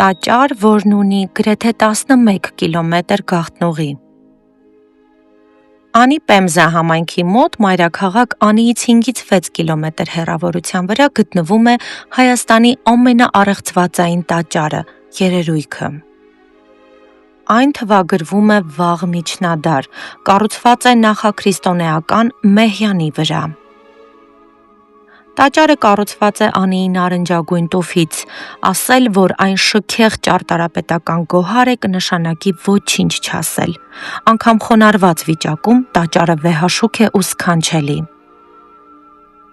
տաճար, որն ունի գրեթե 11 կիլոմետր գաղտնուղի։ Անի Պեմզա համայնքի մոտ մայրաքաղաք Անիից 5-ից 6 կիլոմետր հեռավորության վրա գտնվում է Հայաստանի ամենաառեղծվածային տաճարը՝ Երերույքը։ Այն թվագրվում է վաղ միջնադար, կառուցված է նախաքրիստոնեական Մեհյանի վրա։ Տաճարը կառուցված է Անիի նարնջագույն տուֆից, ասել, որ այն շքեղ ճարտարապետական գոհար է կնշանակի ոչինչ չասել, անգամ խոնարհված վիճակում տաճարը վեհաշուք է ու սքանչելի։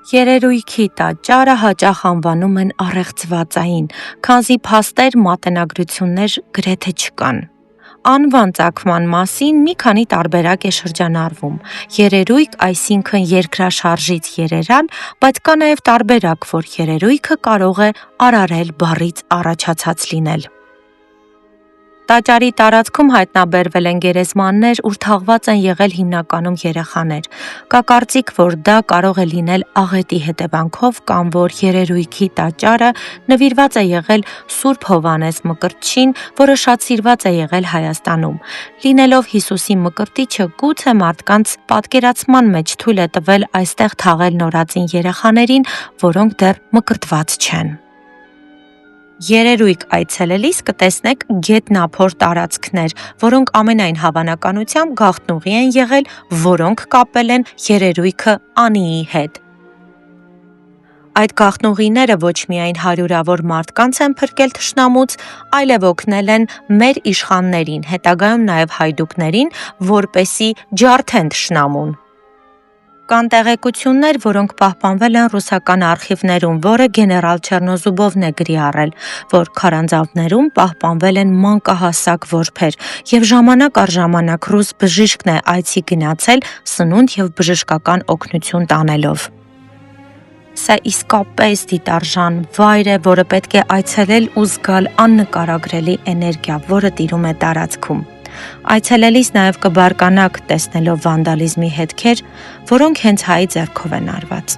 Երերույքի տաճարը հաճախ անվանում են առեղծվածային, քանզի փաստեր, մատենագրություններ գրեթե չկան։ Անվան ծագման մասին մի քանի տարբերակ է շրջանառվում. երերույք, այսինքն երկրաշարժից երերալ, բայց կա նաև տարբերակ, որ երերույքը կարող է արարել բառից առաջացած լինել։ Տաճարի տարածքում հայտնաբերվել են գերեզմաններ, ուր թաղված են եղել հիմնականում երեխաներ։ Կա կարծիք, որ դա կարող է լինել աղետի հետևանքով կամ որ երերույքի տաճարը նվիրված է եղել Սուրբ Հովհաննես Մկրտչին, որը շատ սիրված է եղել Հայաստանում։ Լինելով Հիսուսի մկրտիչը, գուցե մարդկանց պատկերացման մեջ թույլ է տվել այստեղ թաղել նորածին երեխաներին, որոնք դեռ մկրտված չեն։ Երերույք այցելելիս կտեսնեք գետնափոր տարածքներ, որոնք ամենայն հավանականությամբ գաղտնուղի են եղել, որոնք կապել են երերույքը Անիի հետ։ Այդ գաղտնուղիները ոչ միայն հարյուրավոր մարդկանց են փրկել թշնամուց, այլև օգնել են մեր իշխաններին, հետագայում նաև հայդուկներին, որպեսզի ջարդեն թշնամուն։ Կան տեղեկություններ, որոնք պահպանվել են ռուսական արխիվներում, որը գեներալ Չեռնոզուբովն է գրի առել, որ քարանձավներում պահպանվել են մանկահասակ որբեր, եւ ժամանակ առ ժամանակ ռուս բժիշկն է այցի գնացել սնունդ եւ բժշկական օգնություն տանելով։ Սա իսկապես դիտարժան վայր է, որը պետք է այցելել ու զգալ աննկարագրելի էներգիա, որը տիրում է տարածքում։ Այցելելիս նաև կբարկանաք տեսնելով վանդալիզմի հետքեր, որոնք հենց հայի ձեռքով են արված։